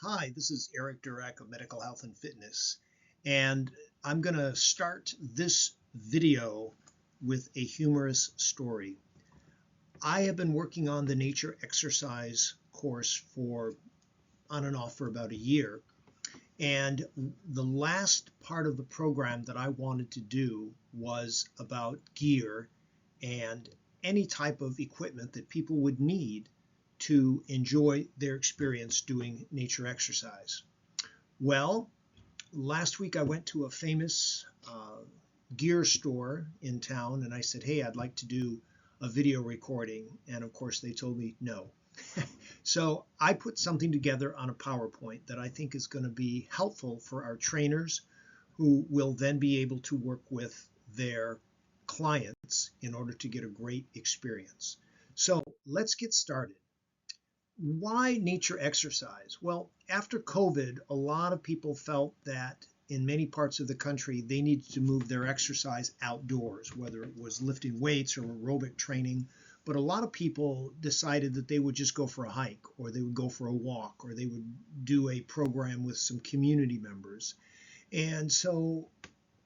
Hi, this is Eric Durak of Medical Health and Fitness, and I'm going to start this video with a humorous story. I have been working on the nature exercise course for on and off for about a year, and the last part of the program that I wanted to do was about gear and any type of equipment that people would need to enjoy their experience doing nature exercise. Well, last week I went to a famous gear store in town and I said, hey, I'd like to do a video recording. And of course, they told me no. So I put something together on a PowerPoint that I think is going to be helpful for our trainers who will then be able to work with their clients in order to get a great experience. So let's get started. Why nature exercise? Well, after COVID, a lot of people felt that in many parts of the country, they needed to move their exercise outdoors, whether it was lifting weights or aerobic training. But a lot of people decided that they would just go for a hike, or they would go for a walk, or they would do a program with some community members. And so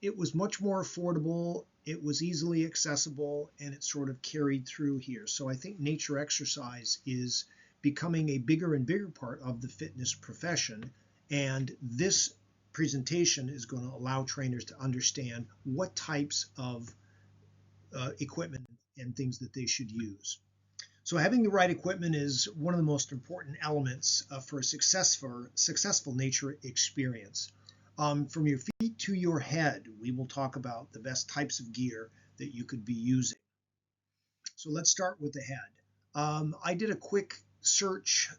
it was much more affordable, it was easily accessible, and it sort of carried through here. So I think nature exercise is becoming a bigger and bigger part of the fitness profession. And this presentation is going to allow trainers to understand what types of equipment and things that they should use. So having the right equipment is one of the most important elements for a successful nature experience. From your feet to your head, we will talk about the best types of gear that you could be using. So let's start with the head. I did a quick search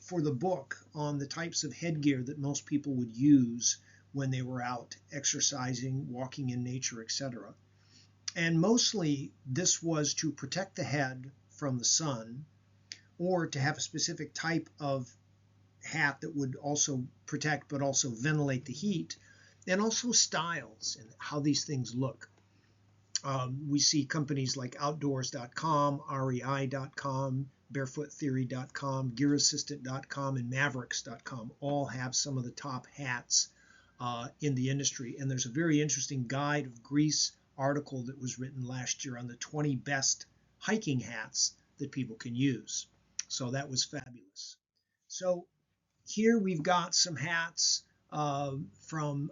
for the book on the types of headgear that most people would use when they were out exercising, walking in nature, etc. And mostly this was to protect the head from the sun, or to have a specific type of hat that would also protect but also ventilate the heat, and also styles and how these things look. We see companies like outdoors.com, rei.com, barefoottheory.com, gearassistant.com, and mavericks.com all have some of the top hats in the industry. And there's a very interesting Guide of Greece article that was written last year on the 20 best hiking hats that people can use. So that was fabulous. So here we've got some hats from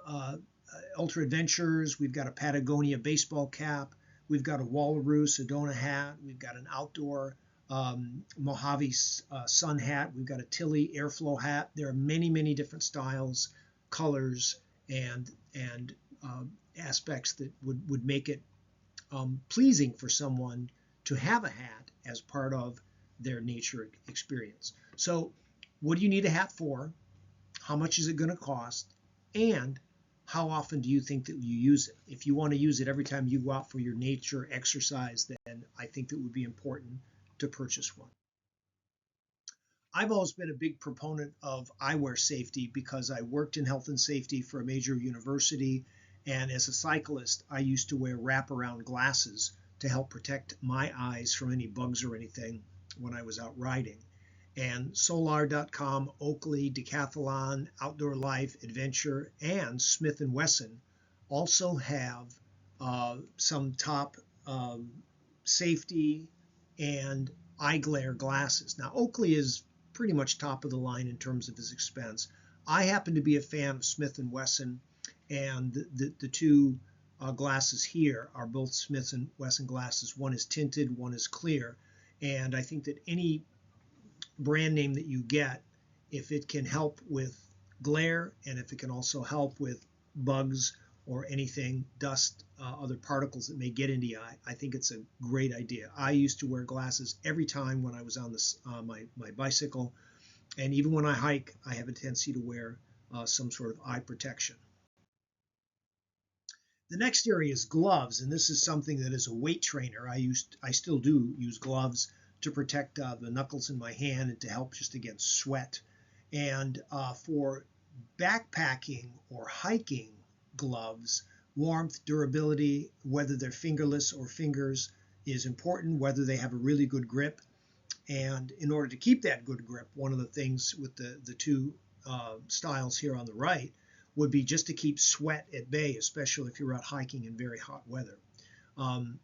Ultra Adventures. We've got a Patagonia baseball cap. We've got a Wallaroo Sedona hat. We've got an outdoor Mojave sun hat. We've got a Tilley Airflow hat. There are many, many different styles, colors, and aspects that would make it pleasing for someone to have a hat as part of their nature experience. So what do you need a hat for? How much is it going to cost? And how often do you think that you use it? If you want to use it every time you go out for your nature exercise, then I think it would be important to purchase one. I've always been a big proponent of eyewear safety because I worked in health and safety for a major university. And as a cyclist, I used to wear wraparound glasses to help protect my eyes from any bugs or anything when I was out riding. And Solar.com, Oakley, Decathlon, Outdoor Life, Adventure, and Smith & Wesson also have some top safety and eye glare glasses. Now, Oakley is pretty much top of the line in terms of his expense. I happen to be a fan of Smith & Wesson, and the two glasses here are both Smith & Wesson glasses. One is tinted, one is clear. And I think that any brand name that you get, if it can help with glare and if it can also help with bugs or anything, dust, other particles that may get into the eye, I think it's a great idea. I used to wear glasses every time when I was on this my bicycle, and even when I hike, I have a tendency to wear some sort of eye protection. The next area is gloves, and this is something that as a weight trainer, I still do use gloves to protect the knuckles in my hand and to help just against sweat. And for backpacking or hiking gloves, warmth, durability, whether they're fingerless or fingers, is important, whether they have a really good grip. And in order to keep that good grip, one of the things with the two styles here on the right would be just to keep sweat at bay, especially if you're out hiking in very hot weather. And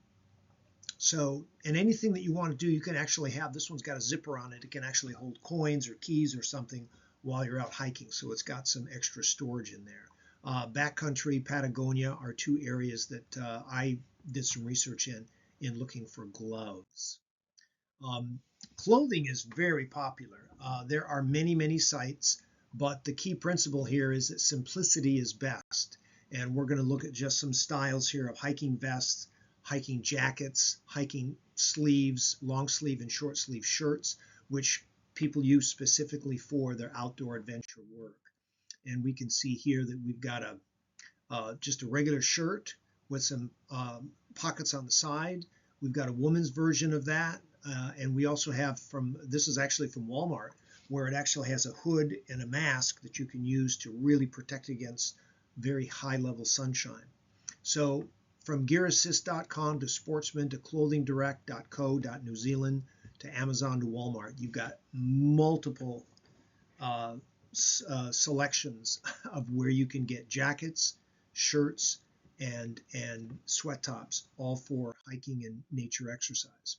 anything that you want to do, you can actually have. This one's got a zipper on it. It can actually hold coins or keys or something while you're out hiking. So it's got some extra storage in there. Backcountry, Patagonia are two areas that I did some research in looking for gloves. Clothing is very popular. There are many, many sites, but the key principle here is that simplicity is best. And we're going to look at just some styles here of hiking vests, hiking jackets, hiking sleeves, long sleeve and short sleeve shirts, which people use specifically for their outdoor adventure work. And we can see here that we've got just a regular shirt with some pockets on the side. We've got a woman's version of that. And we also have this is actually from Walmart, where it actually has a hood and a mask that you can use to really protect against very high level sunshine. So from gearassist.com to Sportsman to clothingdirect.co.New Zealand to Amazon to Walmart, you've got multiple selections of where you can get jackets, shirts, and sweat tops, all for hiking and nature exercise.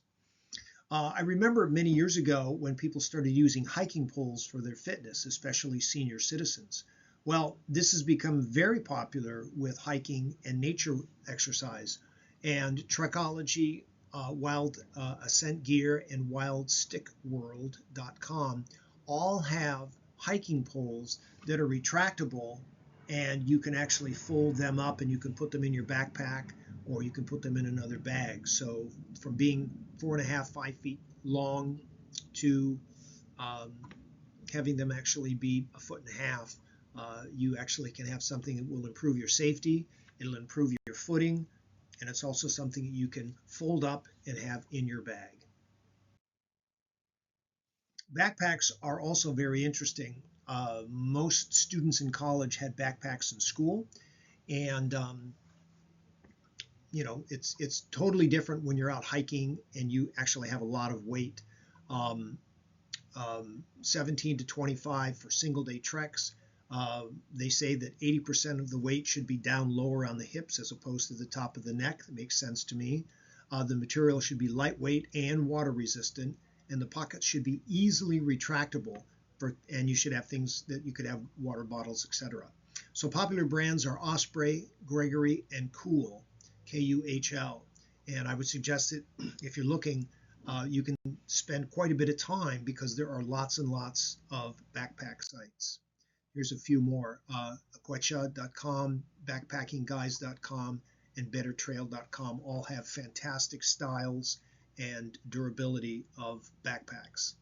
I remember many years ago when people started using hiking poles for their fitness, especially senior citizens. Well, this has become very popular with hiking and nature exercise. And Trekology, Wild Ascent Gear, and WildStickWorld.com all have hiking poles that are retractable, and you can actually fold them up and you can put them in your backpack, or you can put them in another bag. So from being 4.5, 5 feet long to having them actually be 1.5 feet, you actually can have something that will improve your safety, it'll improve your footing, and it's also something that you can fold up and have in your bag. Backpacks are also very interesting. Most students in college had backpacks in school, and it's totally different when you're out hiking and you actually have a lot of weight. 17 to 25 for single day treks. They say that 80% of the weight should be down lower on the hips as opposed to the top of the neck. That makes sense to me. The material should be lightweight and water resistant, and the pockets should be easily retractable, and you should have things that you could have water bottles, etc. So popular brands are Osprey, Gregory, and Kuhl, Kuhl. And I would suggest that if you're looking, you can spend quite a bit of time because there are lots and lots of backpack sites. Here's a few more. Aquecha.com, backpackingguys.com, and bettertrail.com all have fantastic styles and durability of backpacks.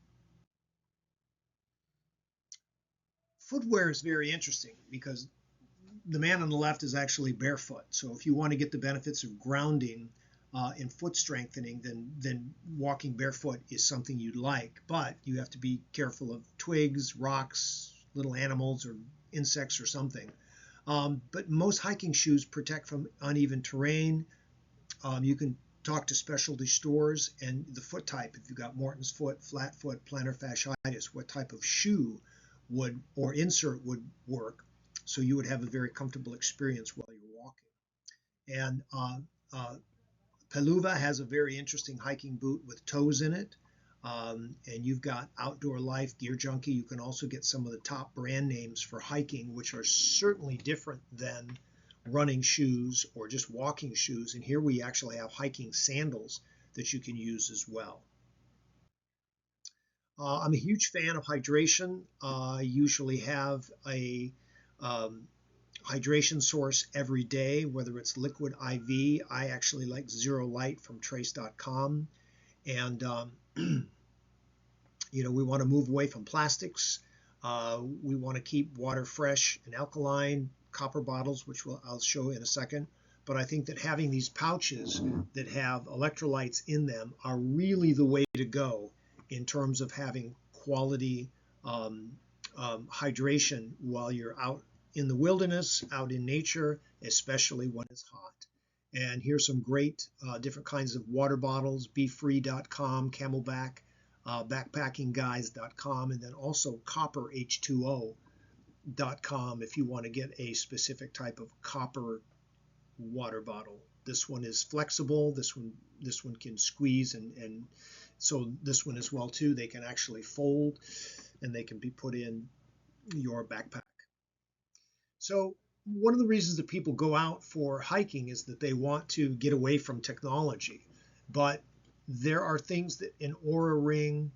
Footwear is very interesting because the man on the left is actually barefoot. So if you want to get the benefits of grounding and foot strengthening, then walking barefoot is something you'd like. But you have to be careful of twigs, rocks, little animals or insects or something. But most hiking shoes protect from uneven terrain. You can talk to specialty stores and the foot type. If you've got Morton's foot, flat foot, plantar fasciitis, what type of shoe or insert would work, so you would have a very comfortable experience while you're walking. And Peluva has a very interesting hiking boot with toes in it. And you've got Outdoor Life, Gear Junkie. You can also get some of the top brand names for hiking, which are certainly different than running shoes or just walking shoes. And here we actually have hiking sandals that you can use as well. I'm a huge fan of hydration. I usually have a hydration source every day, whether it's liquid IV. I actually like Zero Light from Trace.com. And we want to move away from plastics. We want to keep water fresh and alkaline. Copper bottles, which I'll show in a second. But I think that having these pouches that have electrolytes in them are really the way to go in terms of having quality hydration while you're out in the wilderness, out in nature, especially when it's hot. And here's some great different kinds of water bottles: BeFree.com, Camelback, backpackingguys.com, and then also Copper H2O Direct.com if you want to get a specific type of copper water bottle. This one is flexible. This one can squeeze, and so this one as well too. They can actually fold, and they can be put in your backpack. So one of the reasons that people go out for hiking is that they want to get away from technology. But there are things that an Oura Ring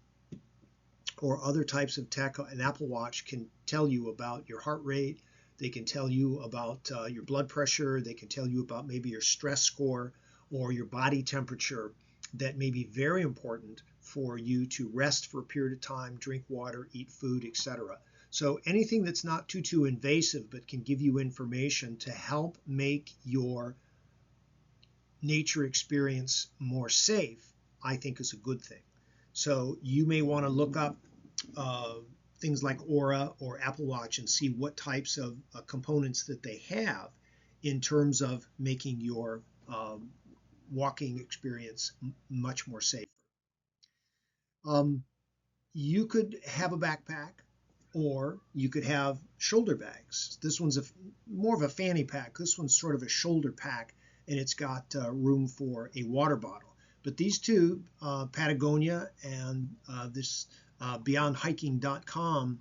or other types of tech, an Apple Watch can tell you about your heart rate. They can tell you about your blood pressure. They can tell you about maybe your stress score or your body temperature. That may be very important for you to rest for a period of time, drink water, eat food, etc. So anything that's not too invasive but can give you information to help make your nature experience more safe, I think is a good thing. So you may want to look up things like Oura or Apple Watch and see what types of components that they have in terms of making your walking experience much more safe. You could have a backpack, or you could have shoulder bags. This one's more of a fanny pack. This one's sort of a shoulder pack, and it's got room for a water bottle. But these two, Patagonia and this beyondhiking.com,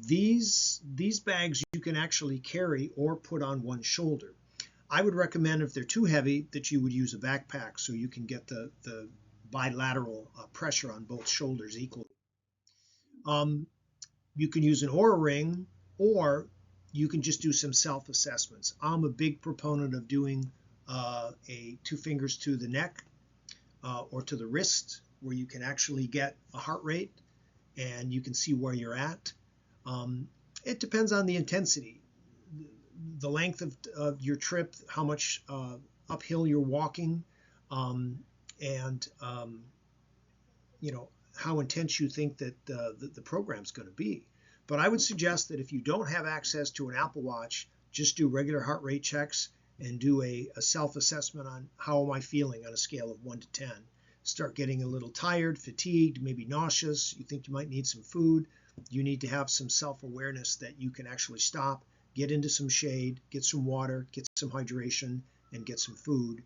these bags you can actually carry or put on one shoulder. I would recommend, if they're too heavy, that you would use a backpack so you can get the bilateral pressure on both shoulders equally. You can use an Oura Ring, or you can just do some self-assessments. I'm a big proponent of doing a 2 fingers to the neck or to the wrist, where you can actually get a heart rate and you can see where you're at. It depends on the intensity, the length of your trip, how much uphill you're walking, and how intense you think that the program's going to be. But I would suggest that if you don't have access to an Apple Watch, just do regular heart rate checks and do a self-assessment on how am I feeling on a scale of 1 to 10. Start getting a little tired, fatigued, maybe nauseous. You think you might need some food. You need to have some self-awareness that you can actually stop, get into some shade, get some water, get some hydration, and get some food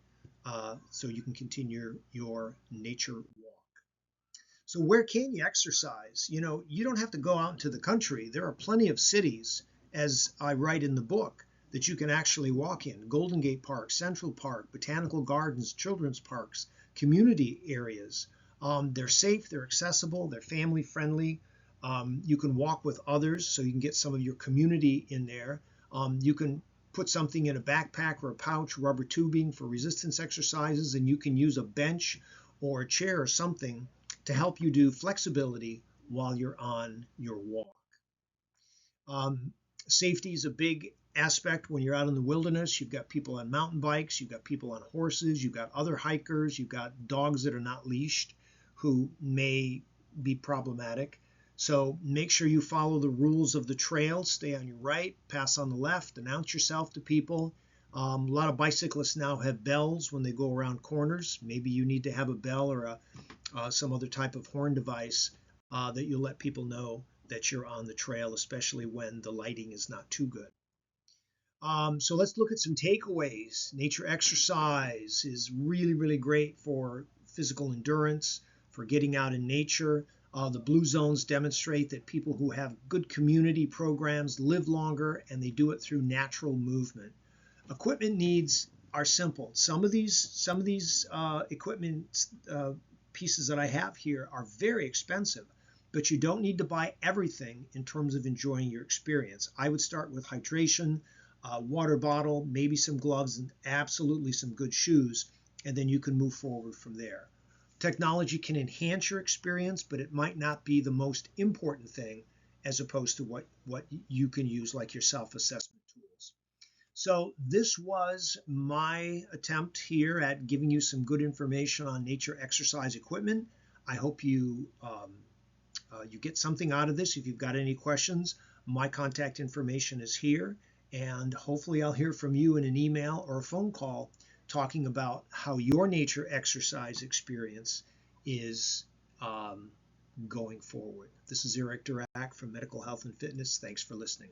so you can continue your nature walk. So where can you exercise? You don't have to go out into the country. There are plenty of cities, as I write in the book, that you can actually walk in. Golden Gate Park, Central Park, Botanical Gardens, children's parks, community areas. They're safe, they're accessible, they're family friendly. You can walk with others, so you can get some of your community in there. You can put something in a backpack or a pouch, rubber tubing for resistance exercises, and you can use a bench or a chair or something to help you do flexibility while you're on your walk. Safety is a big aspect when you're out in the wilderness. You've got people on mountain bikes, you've got people on horses, you've got other hikers, you've got dogs that are not leashed who may be problematic. So make sure you follow the rules of the trail. Stay on your right, pass on the left, announce yourself to people. A lot of bicyclists now have bells when they go around corners. Maybe you need to have a bell or some other type of horn device that you'll let people know that you're on the trail, especially when the lighting is not too good. So let's look at some takeaways. Nature exercise is really great for physical endurance, for getting out in nature. The blue zones demonstrate that people who have good community programs live longer, and they do it through natural movement. Equipment needs are simple. Some of these equipment pieces that I have here are very expensive, but you don't need to buy everything in terms of enjoying your experience. I would start with hydration, water bottle, maybe some gloves, and absolutely some good shoes, and then you can move forward from there. Technology can enhance your experience, but it might not be the most important thing as opposed to what you can use, like your self-assessment tools. So this was my attempt here at giving you some good information on nature exercise equipment. I hope you get something out of this. If you've got any questions, my contact information is here, and hopefully I'll hear from you in an email or a phone call talking about how your nature exercise experience is going forward. This is Eric Durack from Medical Health and Fitness. Thanks for listening.